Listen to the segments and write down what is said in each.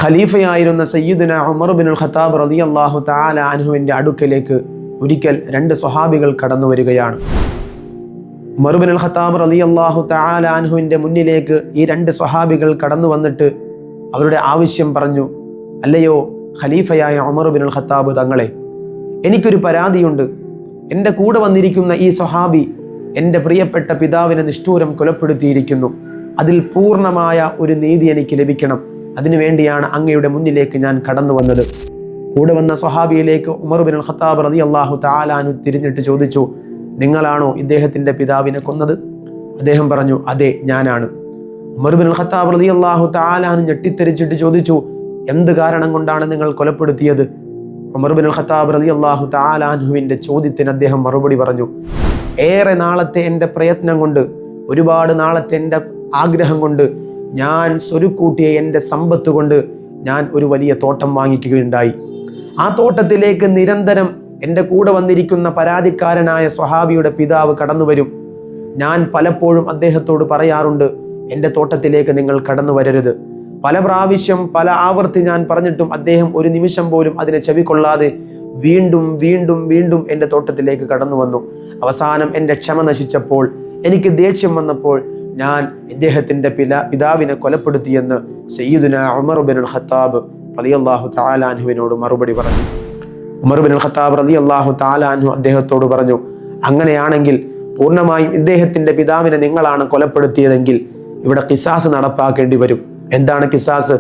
ഖലീഫയായിരുന്ന സയ്യിദുന ഉമർ ബിനുൽ ഖത്താബ് റളിയല്ലാഹു തആല അൻഹുവിൻ്റെ അടുക്കലേക്ക് ഒരിക്കൽ രണ്ട് സ്വഹാബികൾ കടന്നു വരികയാണ്. ഉമർ ബിനുൽ ഖത്താബ് റളിയല്ലാഹു തആല അൻഹുവിൻ്റെ മുന്നിലേക്ക് ഈ രണ്ട് സ്വഹാബികൾ കടന്നു വന്നിട്ട് അവരുടെ ആവശ്യം പറഞ്ഞു. അല്ലയോ ഖലീഫയായ ഉമർ ബിനുൽ ഖത്താബ് തങ്ങളെ, എനിക്കൊരു പരാതിയുണ്ട്. എൻ്റെ കൂടെ വന്നിരിക്കുന്ന ഈ സ്വഹാബി എൻ്റെ പ്രിയപ്പെട്ട പിതാവിനെ നിഷ്ഠൂരം കൊലപ്പെടുത്തിയിരിക്കുന്നു. അതിൽ പൂർണ്ണമായ ഒരു നീതി എനിക്ക് ലഭിക്കണം. അതിനുവേണ്ടിയാണ് അങ്ങയുടെ മുന്നിലേക്ക് ഞാൻ കടന്നു വന്നത്. കൂടെ വന്ന സ്വഹാബിയിലേക്ക് ഉമർ ബിനുൽ ഖത്താബ് റളിയല്ലാഹു തആല അൻഹു തിരിഞ്ഞിട്ട് ചോദിച്ചു, നിങ്ങളാണോ ഇദ്ദേഹത്തിൻ്റെ പിതാവിനെ കൊന്നത്? അദ്ദേഹം പറഞ്ഞു, അതെ, ഞാനാണ്. ഉമർ ബിനുൽ ഖത്താബ് റളിയല്ലാഹു തആല അൻഹു ഞെട്ടിത്തെറിച്ചിട്ട് ചോദിച്ചു, എന്ത് കാരണം കൊണ്ടാണ് നിങ്ങൾ കൊലപ്പെടുത്തിയത്? ഉമർ ബിനുൽ ഖത്താബ് റളിയല്ലാഹു തആല അൻഹുവിൻ്റെ ചോദ്യത്തിന് അദ്ദേഹം മറുപടി പറഞ്ഞു, ഏറെ നാളത്തെ എൻ്റെ പ്രയത്നം കൊണ്ട്, ഒരുപാട് നാളത്തെ എൻ്റെ ആഗ്രഹം കൊണ്ട്, ഞാൻ സ്വരുക്കൂട്ടിയ എൻ്റെ സമ്പത്ത് കൊണ്ട് ഞാൻ ഒരു വലിയ തോട്ടം വാങ്ങിക്കുകയുണ്ടായി. ആ തോട്ടത്തിലേക്ക് നിരന്തരം എൻ്റെ കൂടെ വന്നിരിക്കുന്ന പരാതിക്കാരനായ സ്വഹാബിയുടെ പിതാവ് കടന്നു വരും. ഞാൻ പലപ്പോഴും അദ്ദേഹത്തോട് പറയാറുണ്ട്, എൻ്റെ തോട്ടത്തിലേക്ക് നിങ്ങൾ കടന്നു വരരുത്. പല പ്രാവശ്യം പല ആവർത്തി ഞാൻ പറഞ്ഞിട്ടും അദ്ദേഹം ഒരു നിമിഷം പോലും അതിനെ ചെവിക്കൊള്ളാതെ വീണ്ടും വീണ്ടും വീണ്ടും എൻ്റെ തോട്ടത്തിലേക്ക് കടന്നു വന്നു. അവസാനം എൻ്റെ ക്ഷമ നശിച്ചപ്പോൾ, എനിക്ക് ദേഷ്യം വന്നപ്പോൾ ഞാൻ ഇദ്ദേഹത്തിൻ്റെ പിതാവിനെ കൊലപ്പെടുത്തിയെന്ന് സയ്യിദുന ഉമർ ബിനുൽ ഖത്താബ് റളിയല്ലാഹു തആല അൻഹുവിനോട് മറുപടി പറഞ്ഞു. ഉമർ ബിനുൽ ഖത്താബ് റളിയല്ലാഹു തആല അൻഹു അദ്ദേഹത്തോട് പറഞ്ഞു, അങ്ങനെയാണെങ്കിൽ പൂർണ്ണമായും ഇദ്ദേഹത്തിൻ്റെ പിതാവിനെ നിങ്ങളാണ് കൊലപ്പെടുത്തിയതെങ്കിൽ ഇവിടെ ഖിസാസ് നടപ്പാക്കേണ്ടി വരും. എന്താണ് ഖിസാസ്?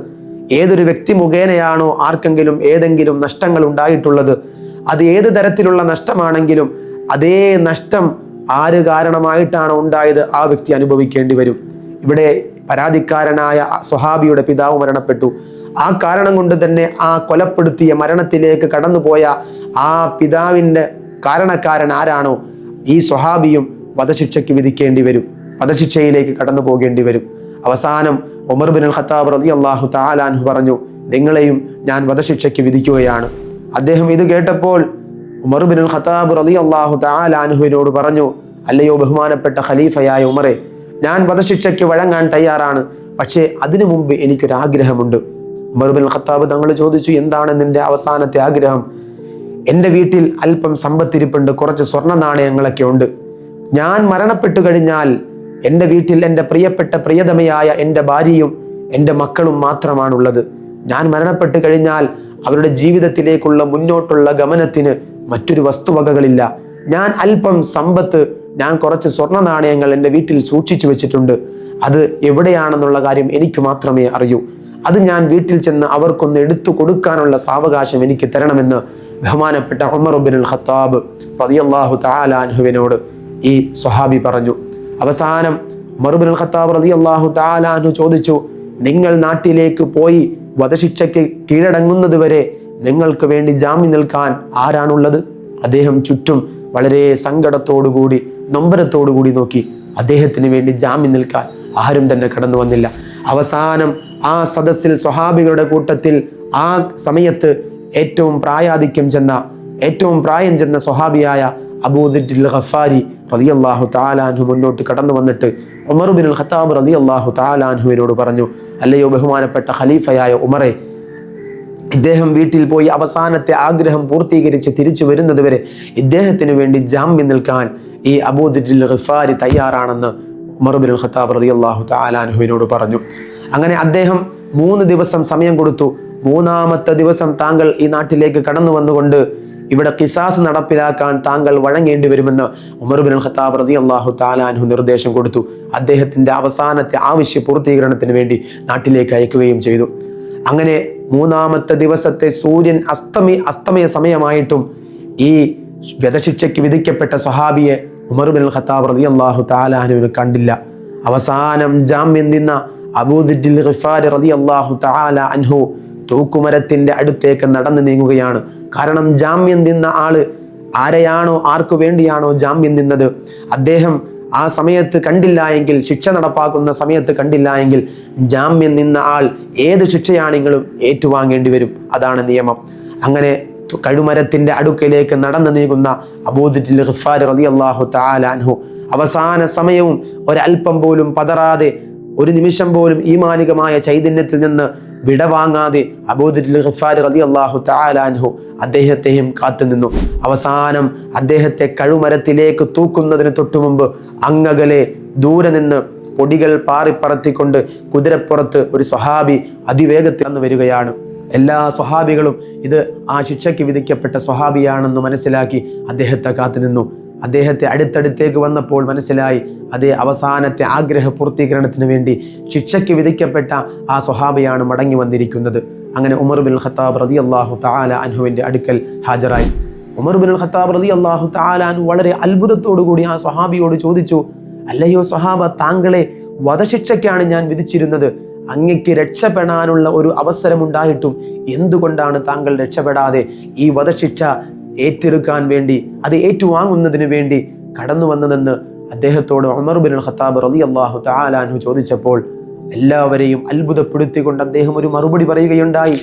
ഏതൊരു വ്യക്തി മുഖേനയാണോ ആർക്കെങ്കിലും ഏതെങ്കിലും നഷ്ടങ്ങൾ ഉണ്ടായിട്ടുള്ളത്, അത് ഏത് തരത്തിലുള്ള നഷ്ടമാണെങ്കിലും അതേ നഷ്ടം ആര് കാരണമായിട്ടാണോ ഉണ്ടായത് ആ വ്യക്തി അനുഭവിക്കേണ്ടി വരും. ഇവിടെ പരാതിക്കാരനായ സ്വഹാബിയുടെ പിതാവ് മരണപ്പെട്ടു. ആ കാരണം കൊണ്ട് തന്നെ ആ കൊലപ്പെടുത്തിയ മരണത്തിലേക്ക് കടന്നുപോയ ആ പിതാവിൻ്റെ കാരണക്കാരൻ ആരാണോ, ഈ സ്വഹാബിയും വധശിക്ഷയ്ക്ക് വിധിക്കേണ്ടി വരും, വധശിക്ഷയിലേക്ക് കടന്നു പോകേണ്ടി വരും. അവസാനം ഉമർ ബിനുൽ ഖത്താബ് റളിയല്ലാഹു തആല അൻഹു പറഞ്ഞു, നിങ്ങളെയും ഞാൻ വധശിക്ഷയ്ക്ക് വിധിക്കുകയാണ്. അദ്ദേഹം ഇത് കേട്ടപ്പോൾ ഉമർ ബിനുൽ ഖത്താബ് റളിയല്ലാഹു തആല അൻഹുവിനോട് പറഞ്ഞു, അല്ലയോ ബഹുമാനപ്പെട്ട ഖലീഫയായ ഉമറെ, ഞാൻ വധശിക്ഷയ്ക്ക് വഴങ്ങാൻ തയ്യാറാണ്. പക്ഷേ അതിനു മുമ്പ് എനിക്കൊരാഗ്രഹമുണ്ട്. ഉമർ ബിനുൽ ഖത്താബ് തങ്ങൾ ചോദിച്ചു, എന്താണ് നിന്റെ അവസാനത്തെ ആഗ്രഹം? എൻ്റെ വീട്ടിൽ അല്പം സമ്പത്തിരിപ്പുണ്ട്, കുറച്ച് സ്വർണ്ണ നാണയങ്ങളൊക്കെ ഉണ്ട്. ഞാൻ മരണപ്പെട്ടു കഴിഞ്ഞാൽ എൻ്റെ വീട്ടിൽ എൻ്റെ പ്രിയപ്പെട്ട പ്രിയതമയായ എൻ്റെ ഭാര്യയും എൻ്റെ മക്കളും മാത്രമാണുള്ളത്. ഞാൻ മരണപ്പെട്ടു കഴിഞ്ഞാൽ അവരുടെ ജീവിതത്തിലേക്കുള്ള മുന്നോട്ടുള്ള ഗമനത്തിന് മറ്റൊരു വസ്തുവകകളില്ല. ഞാൻ അല്പം സമ്പത്ത്, ഞാൻ കുറച്ച് സ്വർണ്ണ നാണയങ്ങൾ എൻ്റെ വീട്ടിൽ സൂക്ഷിച്ചു വെച്ചിട്ടുണ്ട്. അത് എവിടെയാണെന്നുള്ള കാര്യം എനിക്ക് മാത്രമേ അറിയൂ. അത് ഞാൻ വീട്ടിൽ ചെന്ന് അവർക്കൊന്ന് എടുത്തു കൊടുക്കാനുള്ള സാവകാശം എനിക്ക് തരണമെന്ന് ബഹുമാനപ്പെട്ട ഉമർ ബിനുൽ ഖത്താബ് റളിയല്ലാഹു തആല അൻഹുവിനോട് ഈ സ്വഹാബി പറഞ്ഞു. അവസാനം ഉമർ ബിനുൽ ഖത്താബ് റളിയല്ലാഹു തആല അൻഹു ചോദിച്ചു, നിങ്ങൾ നാട്ടിലേക്ക് പോയി വധശിക്ഷയ്ക്ക് കീഴടങ്ങുന്നത് വരെ നിങ്ങൾക്ക് വേണ്ടി ജാമ്യം നിൽക്കാൻ ആരാണുള്ളത്? അദ്ദേഹം ചുറ്റും വളരെ സങ്കടത്തോടുകൂടി നൊമ്പരത്തോടുകൂടി നോക്കി. അദ്ദേഹത്തിന് വേണ്ടി ജാമ്യം നിൽക്കാൻ ആരും തന്നെ കടന്നു വന്നില്ല. അവസാനം ആ സദസ്സിൽ സ്വഹാബികളുടെ കൂട്ടത്തിൽ ആ സമയത്ത് ഏറ്റവും പ്രായം ചെന്ന സ്വഹാബിയായ അബൂ ദുൽ ഗഫാരി റളിയല്ലാഹു തആല അൻഹു മുന്നോട്ട് കടന്നു വന്നിട്ട് ഉമർ ബിനുൽ ഖത്താബ് റളിയല്ലാഹു തആല അൻഹുവിനോട് പറഞ്ഞു, അല്ലയോ ബഹുമാനപ്പെട്ട ഖലീഫയായ ഉമറെ, ഇദ്ദേഹം വീട്ടിൽ പോയി അവസാനത്തെ ആഗ്രഹം പൂർത്തീകരിച്ച് തിരിച്ചു വരുന്നത് വരെ ഇദ്ദേഹത്തിന് വേണ്ടി ജാമ്യം നിൽക്കാൻ ഈ അബൂ ദുൽ ഗഫാരി തയ്യാറാണെന്ന് ഉമർ ബിനുൽ ഖത്താബ് റളിയല്ലാഹു തആല അൻഹുവിനോട് പറഞ്ഞു. അങ്ങനെ അദ്ദേഹം 3 ദിവസം സമയം കൊടുത്തു. 3-ാമത്തെ ദിവസം താങ്കൾ ഈ നാട്ടിലേക്ക് കടന്നു വന്നുകൊണ്ട് ഇവിടെ ഖിസാസ് നടപ്പിലാക്കാൻ താങ്കൾ വഴങ്ങേണ്ടി വരുമെന്ന് ഉമർ ബിനുൽ ഖത്താബ് റളിയല്ലാഹു തആല അൻഹു നിർദ്ദേശം കൊടുത്തു. അദ്ദേഹത്തിൻ്റെ അവസാനത്തെ ആവശ്യ പൂർത്തീകരണത്തിന് വേണ്ടി നാട്ടിലേക്ക് അയക്കുകയും ചെയ്തു. അങ്ങനെ 3-ാമത്തെ ദിവസത്തെ സൂര്യൻ അസ്തമയ സമയമായിട്ടും ഈ വധശിക്ഷയ്ക്ക് വിധിക്കപ്പെട്ട സ്വഹാബിയെ ഉമർ ബിനുൽ ഖത്താബ് റളിയല്ലാഹു തആല അൻഹുവിനെ കണ്ടില്ല. അവസാനം ജാമ്യം നിന്ന അബൂ ദുൽ ഗഫാരി റളിയല്ലാഹു തആല അൻഹു തൂക്കുമരത്തിന്റെ അടുത്തേക്ക് നടന്നു നീങ്ങുകയാണ്. കാരണം ജാമ്യം നിന്ന ആള് ആരെയാണോ, ആർക്കു വേണ്ടിയാണോ ജാമ്യം നിന്നത്, അദ്ദേഹം ആ സമയത്ത് കണ്ടില്ല എങ്കിൽ, ശിക്ഷ നടപ്പാക്കുന്ന സമയത്ത് കണ്ടില്ല എങ്കിൽ ജാമ്യം നിന്ന ആൾ ഏത് ശിക്ഷയാണെങ്കിലും ഏറ്റുവാങ്ങേണ്ടി വരും. അതാണ് നിയമം. അങ്ങനെ കഴുമരത്തിന്റെ അടുക്കലേക്ക് നടന്നു നീങ്ങുന്ന അബൂ ദുൽ ഗഫാരി റളിയല്ലാഹു തആല അൻഹു അവസാന സമയവും ഒരൽപ്പം പോലും പതറാതെ, ഒരു നിമിഷം പോലും ഈമാനികമായ ചൈതന്യത്തിൽ നിന്ന് വിടവാങ്ങാതെ അബൂദർ ഗിഫാരി റളിയല്ലാഹു തആല അൻഹു അദ്ദേഹത്തെയും കാത്തുനിന്നു. അവസാനം അദ്ദേഹത്തെ കഴുമരത്തിലേക്ക് തൂക്കുന്നതിന് തൊട്ടുമുമ്പ് അങ്ങകലെ ദൂരെ നിന്ന് പൊടികൾ പാറിപ്പറത്തിക്കൊണ്ട് കുതിരപ്പുറത്ത് ഒരു സ്വഹാബി അതിവേഗത്തിൽ വന്നു വരികയാണ്. എല്ലാ സ്വഹാബികളും ഇത് ആ ശിക്ഷയ്ക്ക് വിധിക്കപ്പെട്ട സ്വഹാബിയാണെന്ന് മനസ്സിലാക്കി അദ്ദേഹത്തെ കാത്തുനിന്നു. അദ്ദേഹത്തെ അടുത്തടുത്തേക്ക് വന്നപ്പോൾ മനസ്സിലായി അതേ അവസാനത്തെ ആഗ്രഹ പൂർത്തീകരണത്തിന് വേണ്ടി ശിക്ഷയ്ക്ക് വിധിക്കപ്പെട്ട ആ സ്വഹാബിയാണ് മടങ്ങി വന്നിരിക്കുന്നത്. അങ്ങനെ ഉമർ ബിൻ ഖത്താബ് റളിയല്ലാഹു തആല അൻഹുവിൻ്റെ അടുക്കൽ ഹാജരായി. ഉമർ ബിൻ ഖത്താബ് റളിയല്ലാഹു തആല അൻഹു വളരെ അത്ഭുതത്തോടു കൂടി ആ സ്വഹാബിയോട് ചോദിച്ചു, അല്ലയോ സ്വഹാബ, താങ്കളെ വധശിക്ഷയ്ക്കാണ് ഞാൻ വിധിച്ചിരുന്നത്. അങ്ങയ്ക്ക് രക്ഷപ്പെടാനുള്ള ഒരു അവസരമുണ്ടായിട്ടും എന്തുകൊണ്ടാണ് താങ്കൾ രക്ഷപ്പെടാതെ ഈ വധശിക്ഷ ഏറ്റെടുക്കാൻ വേണ്ടി, അത് ഏറ്റുവാങ്ങുന്നതിന് വേണ്ടി കടന്നു വന്നതെന്ന് അദ്ദേഹത്തോട് ഉമർ ബിൻ ഖത്താബ് റളിയല്ലാഹു തആല അൻഹു ചോദിച്ചപ്പോൾ എല്ലാവരെയും അത്ഭുതപ്പെടുത്തിക്കൊണ്ട് അദ്ദേഹം ഒരു മറുപടി പറയുകയുണ്ടായി.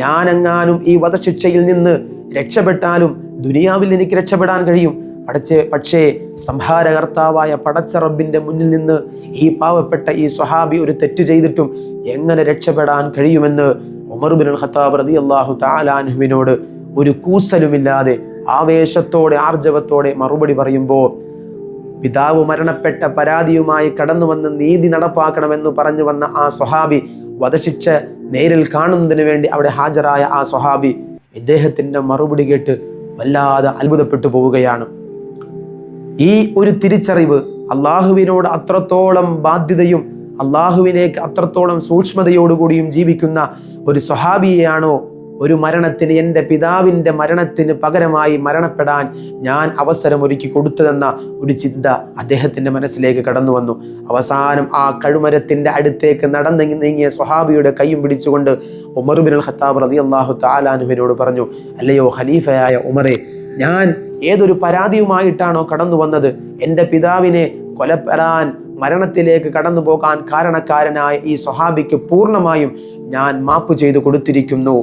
ഞാനെങ്ങാനും ഈ വധശിക്ഷയിൽ നിന്ന് രക്ഷപ്പെട്ടാലും ദുനിയാവിൽ എനിക്ക് രക്ഷപ്പെടാൻ കഴിയും. പക്ഷേ സംഹാരകർത്താവായ പടച്ച റബ്ബിന്റെ മുന്നിൽ നിന്ന് ഈ പാവപ്പെട്ട ഈ സ്വഹാബി ഒരു തെറ്റ് ചെയ്തിട്ടും എങ്ങനെ രക്ഷപ്പെടാൻ കഴിയുമെന്ന് ഉമർ ബിൻ ഖത്താബ് റളിയല്ലാഹു തആല അൻഹുവിനോട് ഒരു കൂസലുമില്ലാതെ ആവേശത്തോടെ ആർജവത്തോടെ മറുപടി പറയുമ്പോൾ പിതാവ് മരണപ്പെട്ട പരാതിയുമായി കടന്നു വന്ന് നീതി നടപ്പാക്കണമെന്ന് പറഞ്ഞു വന്ന ആ സ്വഹാബി, വധശിക്ഷ നേരിൽ കാണുന്നതിന് വേണ്ടി അവിടെ ഹാജരായ ആ സ്വഹാബി ഇദ്ദേഹത്തിന്റെ മറുപടി കേട്ട് വല്ലാതെ അത്ഭുതപ്പെട്ടു പോവുകയാണ്. ഈ ഒരു തിരിച്ചറിവ്, അള്ളാഹുവിനോട് അത്രത്തോളം ബാധ്യതയും അള്ളാഹുവിനേക്ക് അത്രത്തോളം സൂക്ഷ്മതയോടുകൂടിയും ജീവിക്കുന്ന ഒരു സ്വഹാബിയെയാണോ ഒരു മരണത്തിന്, എൻ്റെ പിതാവിൻ്റെ മരണത്തിന് പകരമായി മരണപ്പെടാൻ ഞാൻ അവസരമൊരുക്കി കൊടുത്തതെന്ന ഒരു ചിന്ത അദ്ദേഹത്തിൻ്റെ മനസ്സിലേക്ക് കടന്നു വന്നു. അവസാനം ആ കഴുമരത്തിൻ്റെ അടുത്തേക്ക് നടന്നു നീങ്ങിയ സ്വഹാബിയുടെ കൈയും പിടിച്ചുകൊണ്ട് ഉമർ ബിൻ ഖത്താബ് റളിയല്ലാഹു തആല അൻഹുവിനോട് പറഞ്ഞു, അല്ലയോ ഖലീഫയായ ഉമറെ, ഞാൻ ഏതൊരു പരാതിയുമായിട്ടാണോ കടന്നു വന്നത്, എൻ്റെ പിതാവിനെ കൊലപ്പെടാൻ മരണത്തിലേക്ക് കടന്നു പോകാൻ കാരണക്കാരനായ ഈ സ്വഹാബിക്ക് പൂർണ്ണമായും ഞാൻ മാപ്പ് ചെയ്തു കൊടുത്തിരിക്കുന്നു,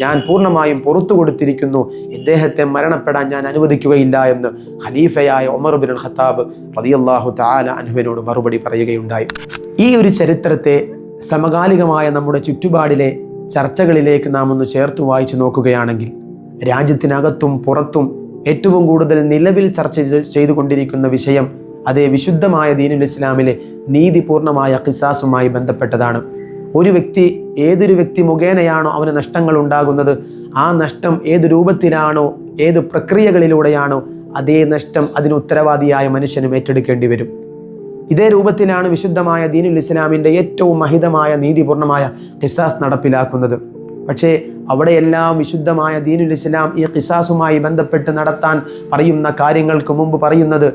ഞാൻ പൂർണ്ണമായും പുറത്തു കൊടുത്തിരിക്കുന്നു, ഇദ്ദേഹത്തെ മരണപ്പെടാൻ ഞാൻ അനുവദിക്കുകയില്ല എന്ന് ഖലീഫയായ ഉമർ ബിൻ ഖത്താബ് റളിയല്ലാഹു തആല അൻഹുവിനോട് മറുപടി പറയുകയുണ്ടായി. ഈ ഒരു ചരിത്രത്തെ സമകാലികമായ നമ്മുടെ ചുറ്റുപാടിലെ ചർച്ചകളിലേക്ക് നാം ഒന്ന് ചേർത്ത് വായിച്ചു നോക്കുകയാണെങ്കിൽ രാജ്യത്തിനകത്തും പുറത്തും ഏറ്റവും കൂടുതൽ നിലവിൽ ചർച്ച ചെയ്തുകൊണ്ടിരിക്കുന്ന വിഷയം അതേ വിശുദ്ധമായ ദീനുൽ ഇസ്ലാമിലെ നീതിപൂർണമായ ഖിസാസുമായി ബന്ധപ്പെട്ടതാണ്. ഏതൊരു വ്യക്തി മുഖേനയാണോ അവന് നഷ്ടങ്ങൾ ഉണ്ടാകുന്നത്, ആ നഷ്ടം ഏത് രൂപത്തിലാണോ ഏത് പ്രക്രിയകളിലൂടെയാണോ അതേ നഷ്ടം അതിന് ഉത്തരവാദിയായ മനുഷ്യനും ഏറ്റെടുക്കേണ്ടി വരും. ഇതേ രൂപത്തിലാണ് വിശുദ്ധമായ ദീനുൽ ഇസ്ലാമിൻ്റെ ഏറ്റവും മഹിതമായ നീതിപൂർണമായ ഖിസാസ് നടപ്പിലാക്കുന്നത്. പക്ഷേ അവിടെയെല്ലാം വിശുദ്ധമായ ദീനുൽ ഇസ്ലാം ഈ ഖിസാസുമായി ബന്ധപ്പെട്ട് നടത്താൻ പറയുന്ന കാര്യങ്ങൾക്ക് മുമ്പ് പറയുന്നത്,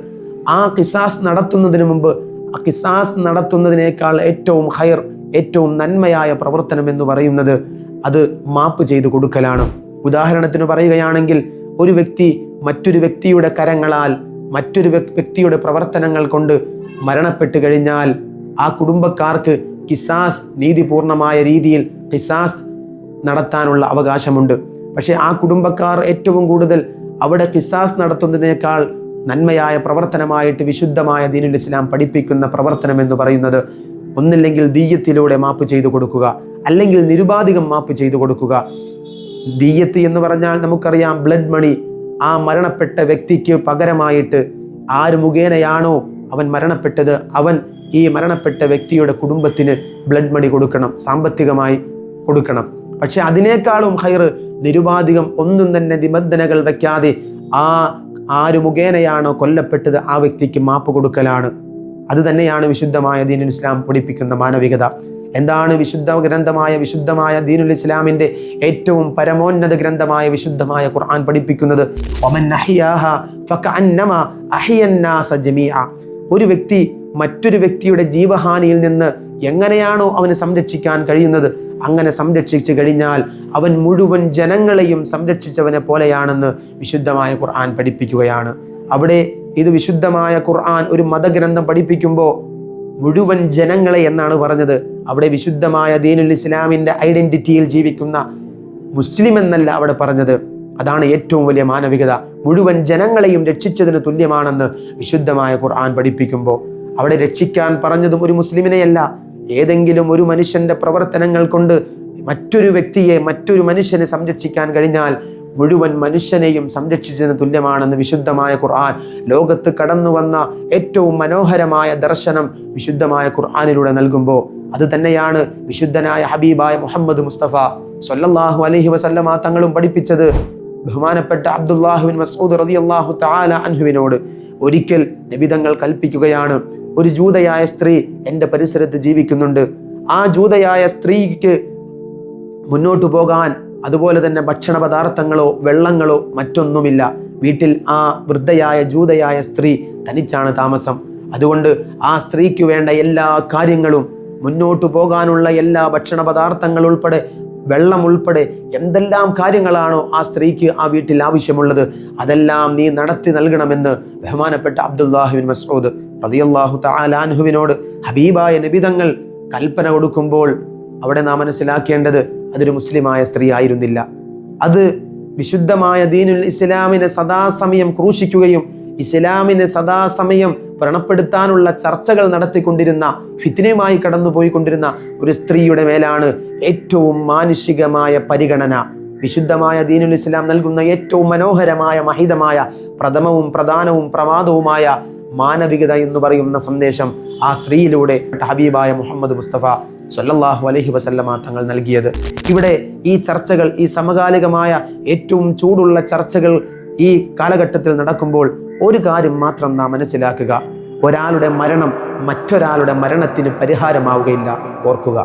ആ ഖിസാസ് നടത്തുന്നതിന് മുമ്പ് ആ ഖിസാസ് നടത്തുന്നതിനേക്കാൾ ഏറ്റവും ഖൈർ, ഏറ്റവും നന്മയായ പ്രവർത്തനം എന്ന് പറയുന്നത് അത് മാപ്പ് ചെയ്തു കൊടുക്കലാണ്. ഉദാഹരണത്തിന് പറയുകയാണെങ്കിൽ, ഒരു വ്യക്തി മറ്റൊരു വ്യക്തിയുടെ കരങ്ങളാൽ മറ്റൊരു വ്യക്തിയുടെ പ്രവർത്തനങ്ങൾ കൊണ്ട് മരണപ്പെട്ടു കഴിഞ്ഞാൽ ആ കുടുംബക്കാർക്ക് ഖിസാസ് നീതിപൂർണമായ രീതിയിൽ ഖിസാസ് നടത്താനുള്ള അവകാശമുണ്ട്. പക്ഷേ ആ കുടുംബക്കാർ ഏറ്റവും കൂടുതൽ അവിടെ ഖിസാസ് നടത്തുന്നതിനേക്കാൾ നന്മയായ പ്രവർത്തനമായിട്ട് വിശുദ്ധമായ ദീനുൽ ഇസ്ലാം പഠിപ്പിക്കുന്ന പ്രവർത്തനം എന്ന് പറയുന്നത് ഒന്നില്ലെങ്കിൽ ദീയത്തിലൂടെ മാപ്പ് ചെയ്തു കൊടുക്കുക, അല്ലെങ്കിൽ നിരുപാധികം മാപ്പ് ചെയ്തു കൊടുക്കുക. ദീയത്ത് എന്ന് പറഞ്ഞാൽ നമുക്കറിയാം, ബ്ലഡ് മണി. ആ മരണപ്പെട്ട വ്യക്തിക്ക് പകരമായിട്ട് ആര് മുഖേനയാണോ അവൻ മരണപ്പെട്ടത്, അവൻ ഈ മരണപ്പെട്ട വ്യക്തിയുടെ കുടുംബത്തിന് ബ്ലഡ് മണി കൊടുക്കണം, സാമ്പത്തികമായി കൊടുക്കണം. പക്ഷെ അതിനേക്കാളും ഖൈർ നിരുപാധികം ഒന്നും തന്നെ നിബന്ധനകൾ വെക്കാതെ ആര് മുഖേനയാണോ കൊല്ലപ്പെട്ടത് ആ വ്യക്തിക്ക് മാപ്പ് കൊടുക്കലാണ്. അത് തന്നെയാണ് വിശുദ്ധമായ ദീനുൽ ഇസ്ലാം പഠിപ്പിക്കുന്ന മാനവികത. എന്താണ് വിശുദ്ധമായ ദീനുൽ ഇസ്ലാമിൻ്റെ ഏറ്റവും പരമോന്നത ഗ്രന്ഥമായ വിശുദ്ധമായ ഖുർആൻ പഠിപ്പിക്കുന്നത്? വമൻ അഹ്യാഹാ ഫകഅന്നമാ അഹ്യന്നാസ ജമീഅ. ഒരു വ്യക്തി മറ്റൊരു വ്യക്തിയുടെ ജീവഹാനിയിൽ നിന്ന് എങ്ങനെയാണോ അവന് സംരക്ഷിക്കാൻ കഴിയുന്നത്, അങ്ങനെ സംരക്ഷിച്ചു കഴിഞ്ഞാൽ അവൻ മുഴുവൻ ജനങ്ങളെയും സംരക്ഷിച്ചവനെ പോലെയാണെന്ന് വിശുദ്ധമായ ഖുർആൻ പഠിപ്പിക്കുകയാണ്. അവിടെ ഇത് വിശുദ്ധമായ ഖുർആൻ ഒരു മതഗ്രന്ഥം പഠിപ്പിക്കുമ്പോൾ മുഴുവൻ ജനങ്ങളെ എന്നാണ് പറഞ്ഞത്. അവിടെ വിശുദ്ധമായ ദീനുൽ ഇസ്ലാമിൻ്റെ ഐഡന്റിറ്റിയിൽ ജീവിക്കുന്ന മുസ്ലിം എന്നല്ല അവിടെ പറഞ്ഞത്. അതാണ് ഏറ്റവും വലിയ മാനവികത. മുഴുവൻ ജനങ്ങളെയും രക്ഷിച്ചതിന് തുല്യമാണെന്ന് വിശുദ്ധമായ ഖുർആൻ പഠിപ്പിക്കുമ്പോൾ അവിടെ രക്ഷിക്കാൻ പറഞ്ഞതും ഒരു മുസ്ലിമിനെയല്ല, ഏതെങ്കിലും ഒരു മനുഷ്യന്റെ പ്രവർത്തനങ്ങൾ കൊണ്ട് മറ്റൊരു വ്യക്തിയെ, മറ്റൊരു മനുഷ്യനെ സംരക്ഷിക്കാൻ കഴിഞ്ഞാൽ മുഴുവൻ മനുഷ്യനെയും സംരക്ഷിച്ചതിന് തുല്യമാണെന്ന് വിശുദ്ധമായ ഖുർആൻ, ലോകത്ത് കടന്നു വന്ന ഏറ്റവും മനോഹരമായ ദർശനം വിശുദ്ധമായ ഖുർആനിലൂടെ നൽകുമ്പോൾ അത് തന്നെയാണ് വിശുദ്ധനായ ഹബീബായ മുഹമ്മദ് മുസ്തഫ സ്വല്ലല്ലാഹു അലൈഹി വസല്ലമ തങ്ങളും പഠിപ്പിച്ചത്. ബഹുമാനപ്പെട്ട അബ്ദുല്ലാഹ് ബിൻ മസ്ഊദ് റളിയല്ലാഹു തആല അൻഹുവിനോട് ഒരിക്കൽ നബി തങ്ങൾ കൽപ്പിക്കുകയാണ്, ഒരു ജൂതയായ സ്ത്രീ എൻ്റെ പരിസരത്ത് ജീവിക്കുന്നുണ്ട്. ആ ജൂതയായ സ്ത്രീക്ക് മുന്നോട്ടു പോകാൻ അതുപോലെ തന്നെ ഭക്ഷണ പദാർത്ഥങ്ങളോ വെള്ളങ്ങളോ മറ്റൊന്നുമില്ല. വീട്ടിൽ ആ വൃദ്ധയായ ജൂതയായ സ്ത്രീ തനിച്ചാണ് താമസം. അതുകൊണ്ട് ആ സ്ത്രീക്ക് വേണ്ട എല്ലാ കാര്യങ്ങളും, മുന്നോട്ടു പോകാനുള്ള എല്ലാ ഭക്ഷണ പദാർത്ഥങ്ങൾ ഉൾപ്പെടെ വെള്ളം ഉൾപ്പെടെ എന്തെല്ലാം കാര്യങ്ങളാണോ ആ സ്ത്രീക്ക് ആ വീട്ടിൽ ആവശ്യമുള്ളത് അതെല്ലാം നീ നടത്തി നൽകണമെന്ന് ബഹുമാനപ്പെട്ട അബ്ദുല്ലാഹി ബിൻ മസ്ഊദ് റളിയല്ലാഹു തആല അൻഹുവിനോട് ഹബീബായ നബി തങ്ങൾ കൽപ്പന കൊടുക്കുമ്പോൾ അവിടെ നാം മനസ്സിലാക്കേണ്ടത് അതൊരു മുസ്ലിമായ സ്ത്രീ ആയിരുന്നില്ല. അത് വിശുദ്ധമായ ദീനുൽ ഇസ്ലാമിനെ സദാസമയം ക്രൂശിക്കുകയും ഇസ്ലാമിനെ സദാസമയം വ്രണപ്പെടുത്താനുള്ള ചർച്ചകൾ നടത്തിക്കൊണ്ടിരുന്ന, ഫിത്നയുമായി കടന്നുപോയിക്കൊണ്ടിരുന്ന ഒരു സ്ത്രീയുടെ മേലാണ് ഏറ്റവും മാനുഷികമായ പരിഗണന. വിശുദ്ധമായ ദീനുൽ ഇസ്ലാം നൽകുന്ന ഏറ്റവും മനോഹരമായ മഹിതമായ പ്രഥമവും പ്രധാനവും പ്രമാദവുമായ മാനവികത എന്ന് പറയുന്ന സന്ദേശം ആ സ്ത്രീയിലൂടെ ഹബീബായ മുഹമ്മദ് മുസ്തഫ സ്വല്ലല്ലാഹു അലൈഹി വസല്ലമ തങ്ങൾ നൽകിയത്. ഇവിടെ ഈ ചർച്ചകൾ, ഈ സമകാലികമായ ഏറ്റവും ചൂടുള്ള ചർച്ചകൾ ഈ കാലഘട്ടത്തിൽ നടക്കുമ്പോൾ ഒരു കാര്യം മാത്രം നാം മനസ്സിലാക്കുക, ഒരാളുടെ മരണം മറ്റൊരാളുടെ മരണത്തിന് പരിഹാരമാവുകയില്ല. ഓർക്കുക.